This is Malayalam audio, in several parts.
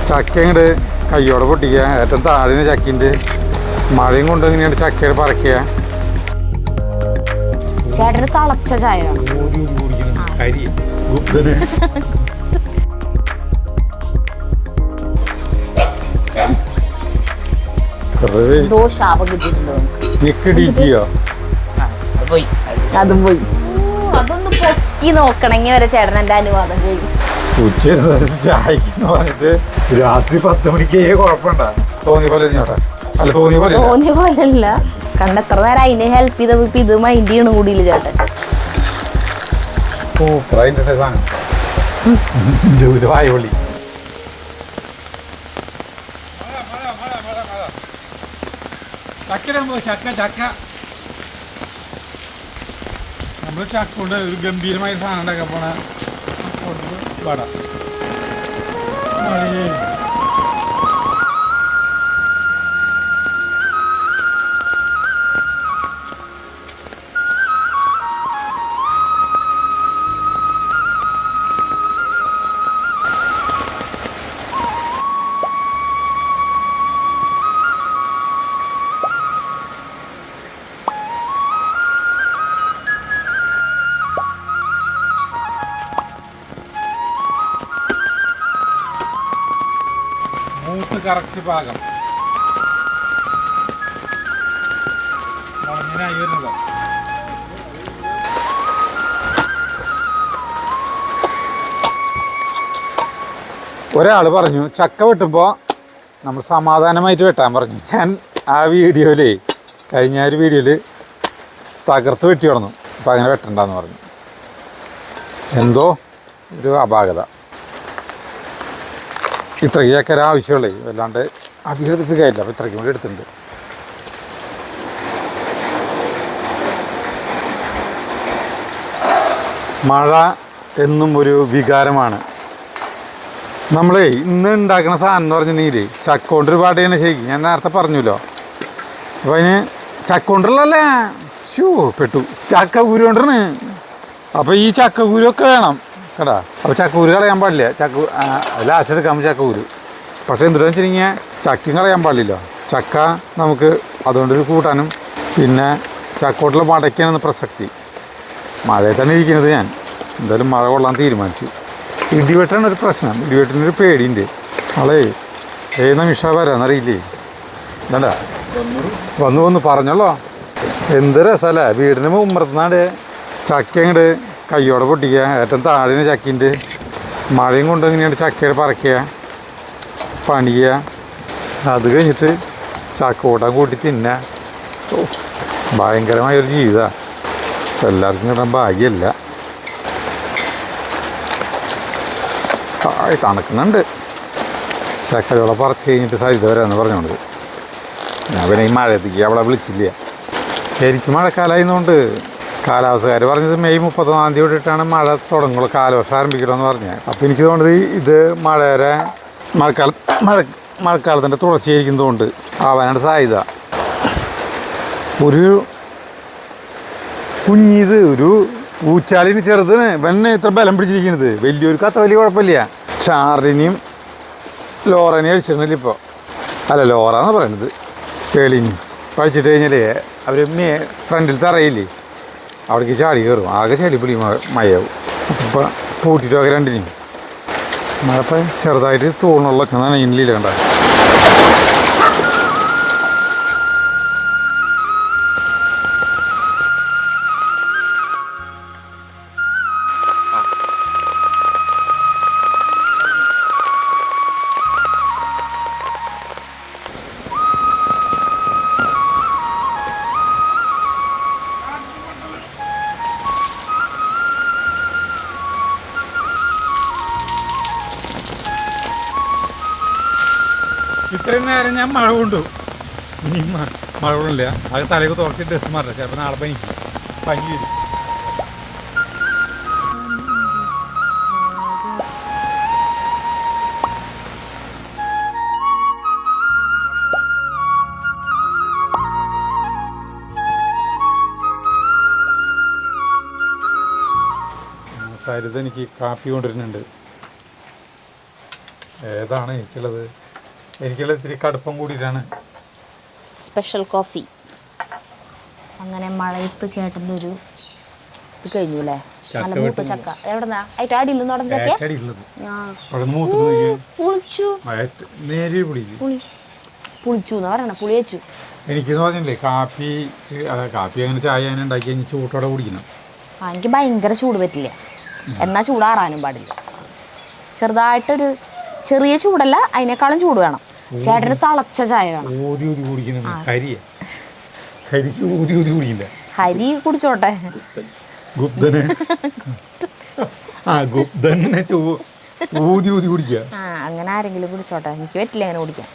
ചക്ക ഇങ്ങോട്ട് കയ്യോടെ പൊട്ടിക്കുക. ഏറ്റവും താഴെ ചക്കിൻ്റെ മഴയും കൊണ്ട് ഇങ്ങനെയാണ് ചക്കയുടെ പറിക്കുക. ചേട്ടന് തളച്ച ചായ അതും പോയി. അതൊന്ന് പൊക്കി നോക്കണമെങ്കിൽ വരെ ചേട്ടൻ എന്റെ അനുവാദം ചെയ്യും. ഉച്ച ചായക്കെന്ന് പറഞ്ഞിട്ട് രാത്രി 10 മണിക്ക് കുഴപ്പമുണ്ടാ? തോന്നിയ പോലെ അല്ല, തോന്നിയ പോലെയല്ല. കണ്ടെത്ര നേരം അതിനെ ഹെൽപ്പ് ചെയ്തപ്പോ ഇത് മൈൻഡ് ചെയ്യണം കൂടിയില്ല ചേട്ടൻ. സൂപ്പറായിട്ട് സാധനം വായുപൊളി. ചക്ക നമ്മൾ ചക്ക കൊണ്ട് ഒരു ഗംഭീരമായ സാധനം ഉണ്ടാക്കാൻ പോണ വട. മൂത്ത് കറക്റ്റ് പാകം മുളഞ്ഞിനായി വരുന്നത്. ഒരാൾ പറഞ്ഞു ചക്ക വെട്ടുമ്പോൾ നമ്മൾ സമാധാനമായിട്ട് വെട്ടാൻ പറഞ്ഞു. ഞാൻ ആ വീഡിയോയിലേ കഴിഞ്ഞ ഒരു വീഡിയോയിൽ തകർത്ത് വെട്ടി കിടന്നു. അപ്പം അങ്ങനെ വെട്ടണ്ടെന്ന് പറഞ്ഞു. എന്തോ ഒരു അപാകത. ഇത്രയ്ക്ക് ചക്കര ആവശ്യമുള്ളേ, വല്ലാണ്ട് അധികം എടുത്തിട്ട് കാര്യമില്ല. അപ്പോൾ ഇത്രയ്ക്കും കൂടി എടുത്തിട്ടുണ്ട്. മഴ എന്നും ഒരു വികാരമാണ്. നമ്മളേ ഇന്ന് ഉണ്ടാക്കുന്ന സാധനം എന്ന് പറഞ്ഞിട്ടുണ്ടെങ്കിൽ ചക്ക കൊണ്ട് ഒരുപാട് തന്നെ ശരിക്കും ഞാൻ നേരത്തെ പറഞ്ഞല്ലോ. അപ്പോൾ അതിന് ചക്ക കൊണ്ടുള്ളല്ലേ പെട്ടു ചക്കക്കുരു കൊണ്ടാണ്. അപ്പോൾ ഈ ചക്കക്കുരുവൊക്കെ വേണം കേട്ടാ. അപ്പോൾ ചക്കക്കുരു കളയാൻ പാടില്ല. ലാസ്റ്റ് എടുക്കാൻ ചക്കക്കുരു. പക്ഷേ എന്തുകൊണ്ടെന്ന് വെച്ചിട്ടുണ്ടെങ്കിൽ ചക്കയും കളയാൻ പാടില്ലല്ലോ. ചക്ക നമുക്ക് അതുകൊണ്ടൊരു കൂട്ടാനും പിന്നെ ചക്കോട്ടുള്ള മടക്കാണെന്ന് പ്രസക്തി. മഴയിൽ തന്നെ ഇരിക്കുന്നത്. ഞാൻ എന്തായാലും മഴ കൊള്ളാൻ തീരുമാനിച്ചു. ഇടിവെട്ടാണ് ഒരു പ്രശ്നം. ഇടിവെട്ടിനൊരു പേടിയുണ്ട്. ആളേ ഏത് നിമിഷം വരാന്നറിയില്ലേ. എന്താ വന്നു പറഞ്ഞല്ലോ. എന്ത് രസമല്ലേ. വീടിന് ഉമ്മറത്തുനിന്നാണ്ട് ചക്ക അങ്ങോട്ട് കയ്യോടെ പൊട്ടിക്കുക. ഏറ്റവും താഴെ ചക്കിൻ്റെ മഴയും കൊണ്ട് ഇങ്ങനെയാണ് ചക്കയുടെ പറിക്കുക, പണിയുക. അത് കഴിഞ്ഞിട്ട് ചക്കോട്ടം കൂട്ടി തിന്നുക. ഭയങ്കരമായൊരു ജീവിതമാണ്. എല്ലാവർക്കും കിട്ടാൻ ഭാഗ്യമല്ല. തണുക്കുന്നുണ്ട്. ചക്കയോടെ പറിച്ച് കഴിഞ്ഞിട്ട് സരിത വരാമെന്ന് പറഞ്ഞോണ്ട് ഞാൻ പിന്നെ ഈ മഴയത്തേക്ക് അവളെ വിളിച്ചില്ല. എനിക്ക് മഴക്കാലമായതുകൊണ്ട് കാലാവസ്ഥക്കാർ പറഞ്ഞത് മെയ് 31-ാം തീയതി തൊട്ടിട്ടാണ് മഴ തുടങ്ങുള്ളൂ, കാലവർഷം ആരംഭിക്കണമെന്ന് പറഞ്ഞത്. അപ്പോൾ എനിക്ക് തോന്നുന്നത് ഇത് മഴക്കാലത്തിൻ്റെ തുടർച്ചയായിരിക്കുന്നതുകൊണ്ട് ആവാനാണ് സാധ്യത. ഒരു കുഞ്ഞിത് ഒരു ഊച്ചാലിന് ചെറുതാണ് ഇവന്നെ ഇത്ര ബലം പിടിച്ചിരിക്കുന്നത്. വലിയൊരു അത്ര വലിയ കുഴപ്പമില്ല. ചാറിനെയും ലോറനെയും അടിച്ചിരുന്നില്ല ഇപ്പോൾ. അല്ല, ലോറാന്ന് പറയുന്നത്. കേളിനി കഴിച്ചിട്ട് കഴിഞ്ഞാലേ അവർ ഫ്രണ്ടിൽ തറയില്ലേ, അവിടേക്ക് ചാടി കയറും. ആകെ ചളിപ്പൊളി മഴയാവും. അപ്പോൾ പൂട്ടിയിട്ടൊക്കെ രണ്ടിനും മഴ ഇപ്പം ചെറുതായിട്ട് തോണുള്ള എന്നാണ് ഇന്നില്ല കണ്ടത്. ഇത്രയും നേരം ഞാൻ മഴ കൊണ്ടു. ഇനി മഴ കൊണ്ടില്ല. അത് തലയൊക്കെ തുറച്ച് ഡ്രസ്സ് മാറില്ല. ചിലപ്പോൾ നാളെ പനി വരും. സരിത എനിക്ക് കാപ്പി കൊണ്ടിരുന്നുണ്ട്. ഏതാണ് എനിക്കുള്ളത്? എനിക്കുള്ളത് ഇത്തിരി കടുപ്പം കൂടിയിട്ടാണ്. Special coffee. അങ്ങനെ മഴയത്ത് ചേട്ടൻ്റെ ഒരു ഇത് കഴിഞ്ഞു അല്ലേ? നല്ല മൂത്ത ചക്ക. എവിടെന്നാ അതിന്റെ അടിയിൽ നിന്ന് നടന്ന ചക്ക പുളിച്ചു. പുളിച്ചു എന്നാ പറയണ, പുളി വെച്ചു. എനിക്കെന്ന് പറഞ്ഞില്ലേ കാപ്പി അങ്ങനെ ചായ അങ്ങനെ ഉണ്ടാക്കി കഴിഞ്ഞ് ചൂട്ടോടെ കുടിക്കണം. എനിക്ക് ഭയങ്കര ചൂട് പറ്റില്ല, എന്നാൽ ചൂടാറാനും പാടില്ല. ചെറുതായിട്ടൊരു ചെറിയ ചൂടല്ല, അതിനേക്കാളും ചൂട് വേണം. ചേട്ടന് തിളച്ച ചായ വേണം. ഹരി കുടിച്ചോട്ടെ. അങ്ങനെ ആരെങ്കിലും കുടിച്ചോട്ടെ, എനിക്ക് പറ്റില്ല അങ്ങനെ കുടിക്കാൻ.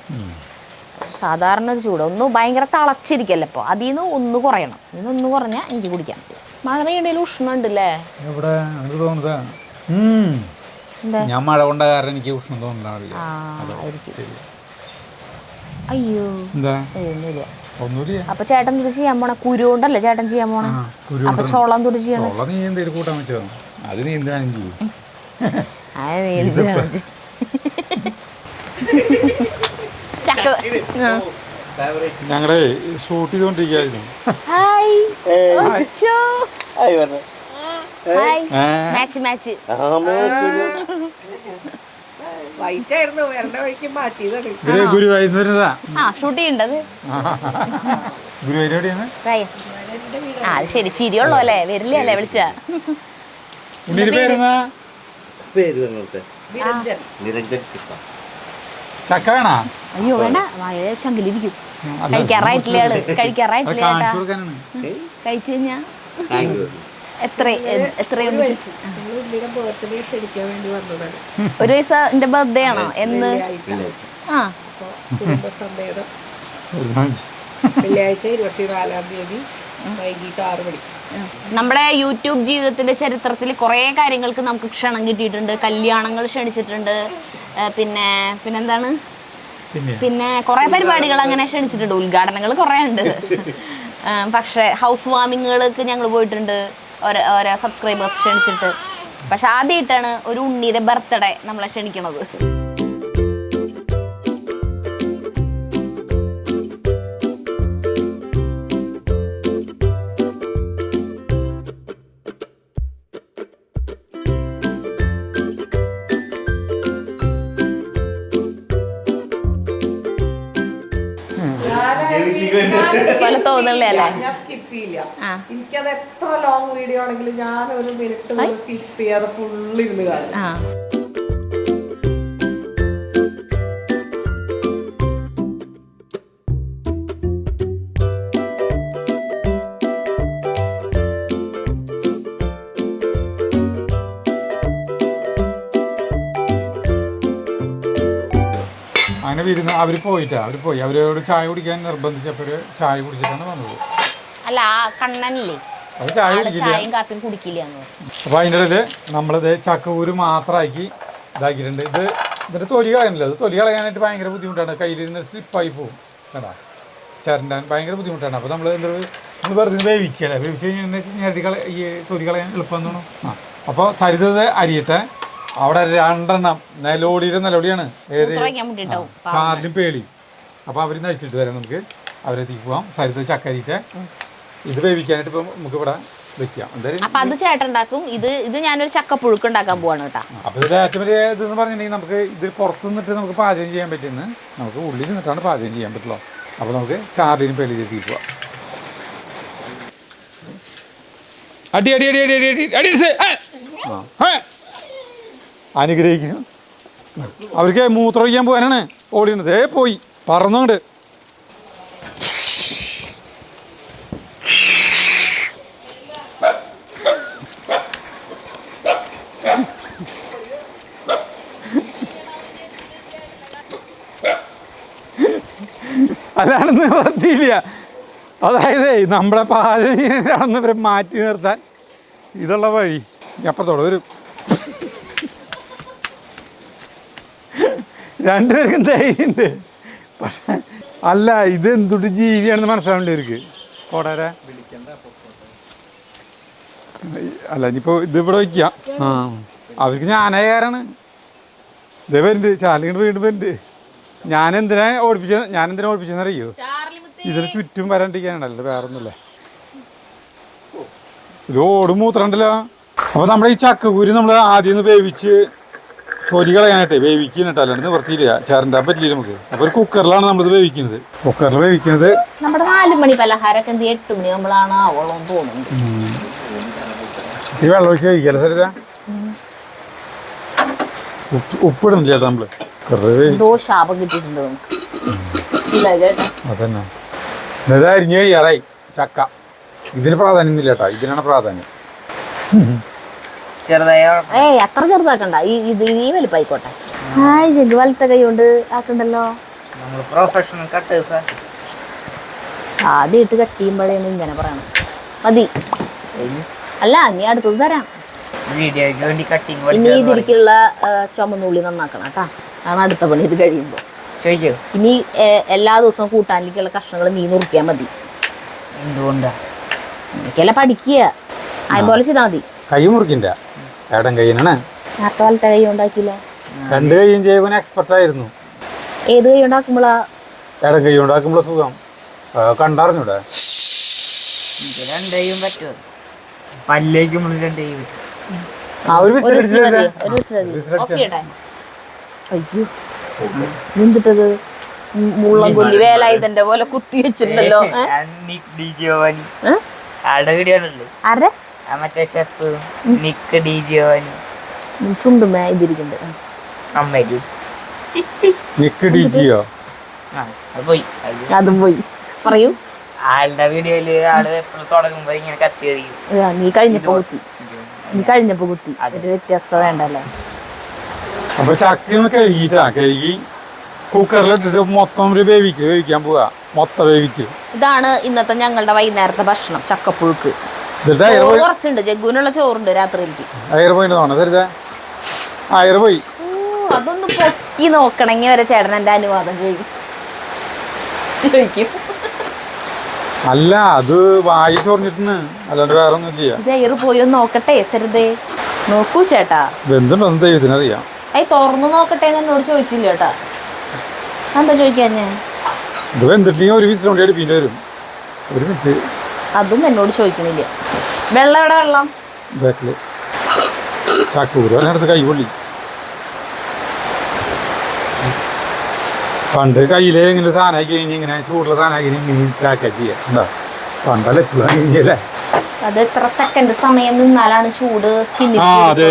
സാധാരണ ഒരു ചൂട് ഒന്ന് ഭയങ്കര തിളച്ചിരിക്കല്ലോ, അപ്പോൾ അതിൽ നിന്ന് ഒന്ന് കുറയണം. ഇതൊന്ന് കുറഞ്ഞാൽ എനിക്ക് കുടിക്കാം. മഴ പെയ്യണ്ടേൽ ഉഷ്ണം ഉണ്ടല്ലേ? ഞാൻ മഴ കൊണ്ട കാരണം എനിക്ക് ഉഷ്ണം തോന്നുന്നില്ല. അയ്യോ ഒന്നുമില്ല. അപ്പൊ ചേട്ടൻ തുടി ചെയ്യാൻ പോണേ? കുരു കൊണ്ടല്ലേ ചേട്ടൻ ചെയ്യാൻ പോണേ? അപ്പൊ ചോളം തുടി ചെയ്യണം. ഞങ്ങള് ഷൂട്ട് ചെയ്തോണ്ടിരിക്കുന്നു. ഗുരുവായൂരുന്നതാ ഷൂട്ട് ചെയ്യണ്ടത്. അത് ശരി, ചിരിയുള്ളൂ അല്ലേ? വരില്ലേ അല്ലേ വിളിച്ച? ചക്ക വേണോ? അയ്യോ വേണ്ട, ചങ്കിലിരിക്കും. കഴിക്കാറായിട്ടില്ല ആള്, കഴിക്കാറായിട്ടില്ല. കഴിച്ചു കഴിഞ്ഞാ ഒരു ദിവസം എന്റെ ബർത്ത്ഡേ ആണോ? എന്ന്? വെള്ളിയാഴ്ച 24-ാം തീയതി വൈകിട്ട് 6 മണിക്ക്. നമ്മുടെ യൂട്യൂബ് ജീവിതത്തിന്റെ ചരിത്രത്തിൽ കുറേ കാര്യങ്ങൾക്ക് നമുക്ക് ക്ഷണം കിട്ടിയിട്ടുണ്ട്. കല്യാണങ്ങൾ ക്ഷണിച്ചിട്ടുണ്ട്, പിന്നെന്താണ്, പിന്നെ കുറേ പരിപാടികൾ അങ്ങനെ ക്ഷണിച്ചിട്ടുണ്ട്. ഉദ്ഘാടനങ്ങൾ കുറേ ഉണ്ട്. പക്ഷേ ഹൗസ് വാമിങ്ങുകൾക്ക് ഞങ്ങൾ പോയിട്ടുണ്ട്, ഓരോ സബ്സ്ക്രൈബേഴ്സ് ക്ഷണിച്ചിട്ട്. പക്ഷെ ആദ്യമായിട്ടാണ് ഒരു ഉണ്ണിയുടെ ബർത്ത്ഡേ നമ്മളെ ക്ഷണിക്കണത്. തോന്നുന്നില്ലേ? ഞാൻ സ്കിപ്പ് ചെയ്യില്ല. എനിക്കത് എത്ര ലോങ് വീഡിയോ ആണെങ്കിലും ഞാൻ ഒരു മിനിറ്റ് സ്കിപ്പ് ചെയ്യാതെ ഫുള്ള് ഇരുന്ന് കാണും. അങ്ങനെ വരുന്ന അവർ അവരോട് ചായ കുടിക്കാൻ നിർബന്ധിച്ചപ്പോൾ ചായ കുടിച്ചിട്ടാണ് വന്നത്. അല്ല, കണ്ണനല്ലേ ചായ കുടിക്കില്ല. അപ്പോൾ അതിൻ്റെ ഇടയിൽ നമ്മളിത് ചക്കക്കൂര് മാത്രമാക്കി ഇതാക്കിയിട്ടുണ്ട്. ഇതിൻ്റെ തൊലി കളയാനില്ല. അത് തൊലി കളയാനായിട്ട് ഭയങ്കര ബുദ്ധിമുട്ടാണ്. കയ്യിലിരുന്ന് സ്ലിപ്പായി പോകും കേട്ടോ, ചരണ്ടാൻ ഭയങ്കര ബുദ്ധിമുട്ടാണ്. അപ്പോൾ നമ്മൾ വെറുതെ വേവിക്കല്ലേ, വേവിച്ച് കഴിഞ്ഞാൽ ഈ തൊലി കളയാൻ എളുപ്പം തോന്നും. അപ്പോൾ സരിത അരിയട്ടെ. അവിടെ 2 എണ്ണം നിലവിളിയാണ്, ചാറിലും പേളിയും. അപ്പോൾ അവർ നഴിച്ചിട്ട് വരാം, നമുക്ക് അവരെത്തിക്ക് പോവാം. സരിത ചക്കരിയിട്ട് ഇത് വേവിക്കാനായിട്ട് ഇപ്പം നമുക്ക് ഇവിടെ വെക്കാം. അപ്പൊ അത് ചേട്ടൻ ഉണ്ടാക്കും. ഇത് ഞാനൊരു ചക്കപ്പുഴുക്ക് ഉണ്ടാക്കാൻ പോവാണ് കേട്ടോ. അപ്പോൾ ഇതിൽ ഏറ്റവും വലിയ ഇതെന്ന് പറഞ്ഞിട്ടുണ്ടെങ്കിൽ നമുക്ക് ഇത് പുറത്തു നിന്നിട്ട് നമുക്ക് പാചകം ചെയ്യാൻ പറ്റുന്നത്, നമുക്ക് ഉള്ളിൽ നിന്നിട്ടാണ് പാചകം ചെയ്യാൻ പറ്റുള്ളൂ. അപ്പോൾ നമുക്ക് ചാറിലും പേളിയിലും എത്തിക്ക് പോവാം. അടി അടി അടി അടി അടി അടി അടി അനുഗ്രഹിക്കുന്നു. അവർക്ക് മൂത്രമൊഴിക്കാൻ പോകാനാണ് ഓടിയുന്നത്. പോയി പറന്നുകൊണ്ട് അല്ലാണെന്ന് പറ്റിയില്ല. അതായത് നമ്മളെ പാചകം ഇവരെ മാറ്റി നിർത്താൻ ഇതുള്ള വഴി അപ്പുറത്തോടെ ഒരു 2 പേർക്കും ധൈര്യമുണ്ട്. പക്ഷെ അല്ല, ഇത് എന്തുട്ട് ജീവിയാണെന്ന് മനസ്സിലാവില്ല ഇവർക്ക്. കോടര അല്ല, ഇനിയിപ്പോൾ ഇതിവിടെ വയ്ക്കാം. അവർക്ക് ഞാനായ കാരാണ്. ഇതേ വരുന്നുണ്ട്, ചാലിങ്ങോട് വീണ്ടും വരുന്നുണ്ട്. ഞാൻ എന്തിനാ ഓടിപ്പിച്ചെന്നറിയോ? ഇതിന് ചുറ്റും വരാണ്ടിരിക്കാനുണ്ടല്ലോ, വേറെ ഒന്നുമില്ല. ലോഡ് മൂത്രണ്ടല്ലോ. അപ്പോൾ നമ്മുടെ ഈ ചക്കക്കുരു നമ്മൾ ആദ്യം ഒന്ന് വേവിച്ച് തൊലി കളയാനായിട്ടേ വേവിക്കുന്നുണ്ട്, അല്ലാണ്ട് നിവർത്തിയില്ല, ചേരണ്ടാൻ പറ്റില്ല നമുക്ക്. അപ്പോൾ ഒരു കുക്കറിലാണ് നമ്മളിത് വേവിക്കുന്നത്. കുക്കറിൽ വേവിക്കുന്നത് നമ്മുടെ 4 മണി പലഹാരമൊക്കെ എന്ത് 8 മണി നമ്മളാണ് ആവോളം തോന്നുന്നുണ്ട്. ഇത്തിരി വെള്ളം ഒഴിച്ച് കഴിക്കല്ലേ സരിത? ഉപ്പിടും ചേട്ടാ നമ്മള് എന്തോ ശാപം കിട്ടിയിട്ടുണ്ട് നമുക്ക്. അതന്നെ ഇത് അരിഞ്ഞ് കഴിയാറായി ചക്ക. ഇതിന് പ്രാധാന്യം ഇല്ല കേട്ടോ, ഇതിനാണ് പ്രാധാന്യം. ഏയ് അത്ര ചെറുതാക്കണ്ട, ഇത് ഈ വലിപ്പായിക്കോട്ടെ. ഹായ് ജഗ് വലത്തെ കൈ കൊണ്ട് ആക്കണ്ടല്ലോ. ആദ്യം ഇട്ട് കട്ട് ചെയ്യുമ്പോഴേന്ന് ഇങ്ങനെ പറയണം. മതി അല്ല, നീ അടുത്തത് തരാം. ഇനി ഇതിലേക്കുള്ള ചുമന്നുള്ളി നന്നാക്കണം കേട്ടാ, അതാണ് അടുത്ത പണി. ഇത് കഴിയുമ്പോ ഇനി എല്ലാ ദിവസവും കൂട്ടാനിലേക്കുള്ള കഷ്ണങ്ങൾ നീ നുറുക്കിയാൽ മതി. എന്തുകൊണ്ടാ എനിക്കെല്ലാം പഠിക്കുക, അതുപോലെ ചെയ്താൽ മതി. കൈ മുറിക്കണ്ട, ഏടൻ കൈനാണ്. നേരത്തെ വലത്തെ കൈ ഉണ്ടാക്കിയില്ല, 2 കൈയും ചെയ്യുമ്പോൾ എക്സ്പെർട്ട് ആയിരുന്നു. ഏത് കൈ ഉണ്ടാക്കുമ്പോളാ? ഏടൻ കൈ ഉണ്ടാക്കുമ്പോൾ സുഖം കണ്ടറിഞ്ഞൂടെ? രണ്ടേയും പറ്റുമോ? പല്ലേക്കും രണ്ടേയും പറ്റും. ഒരു ഒരു വിസിൽ മതി, ഒരു വിസിൽ മതി. ഓക്കേ ഏട്ടാ. അയ്യോ എന്തിട്ടത്? മുള്ളം കൊല്ലി വേലായുധന്റെ പോലെ കുത്തി വെച്ചിട്ടുണ്ടല്ലോ. ആരുടെ? മറ്റേ ഷെഫ് നിക്ക് ഡി ജിയോനി ചുണ്ടുമേ ഇതിരിക്കുന്നുണ്ട്. അമ്മേരു നിക്ക് ഡിജിയോ അത് പോയി. അതും പോയി. പറയൂ. ആളുടെ വീഡിയോയില് ആള് എപ്പോഴും തുടങ്ങുമ്പോ ഇങ്ങനെ കത്തി എറിയും. നീ കഴിഞ്ഞപ്പോ കുത്തി ഒരു വ്യത്യാസത വേണ്ടല്ലേ. അപ്പൊ ചക്ക കഴുകി കുക്കറിലിട്ടിട്ട് മൊത്തം ഒരു വേവിക്കാൻ പോവാ. മൊത്തം വേവിക്ക്. ഇതാണ് ഇന്നത്തെ ഞങ്ങളുടെ വൈകുന്നേരത്തെ ഭക്ഷണം, ചക്കപ്പുഴുക്ക്. കുറച്ചുണ്ട്, ജഗ്ഗുനുള്ള ചോറുണ്ട് രാത്രിയിലേക്ക്. അയർ പോയിട്ടാണോ സരിത? അയർ പോയി. അതൊന്ന് പൊക്കി നോക്കണമെങ്കിൽ വരെ ചേട്ടൻ എന്റെ അനുവാദം ചോദിക്കും. അല്ല, അത് വായി ചൊറിഞ്ഞിട്ടുണ്ട്, അല്ലാണ്ട് വേറെ ഒന്നും ഇല്ല. ഇത് എയർ പോയി ഒന്ന് നോക്കട്ടെ സരിതേ? നോക്കൂ ചേട്ടാ. എന്തുണ്ടോ ദൈവത്തിനറിയാം. തുറന്നു നോക്കട്ടെ എന്നോട് ചോദിച്ചില്ല ചേട്ടാ. എന്താ ചോദിക്കാൻ ഞാൻ? ഇത് വെന്തിട്ടില്ലെങ്കിൽ ഒരു വിസിൽ കൊണ്ട് അടുപ്പിന്റെ വരും. ഒരു മിനിറ്റ്. അതും എന്നോട് ചോദിക്കണില്ല. വെള്ളം എവിടെ? വെള്ളം ബാക്കില് ചക്കൂര് അതിനടുത്ത് കൈ പൊള്ളി. പണ്ട് കയ്യിലെ ഇങ്ങനെ സാധനമാക്കി കഴിഞ്ഞ് ഇങ്ങനെ ചൂടുള്ള സാധനമാക്കി ഇങ്ങനെ ചാക്കാ ചെയ്യാം. എന്താ പണ്ടല്ലേ എപ്പോഴും കഴിഞ്ഞല്ലേ? അത് എത്ര സെക്കൻഡ് സമയം നിന്നാലാണ് ചൂട് സ്കിന്നിൽ. ആ അതെ,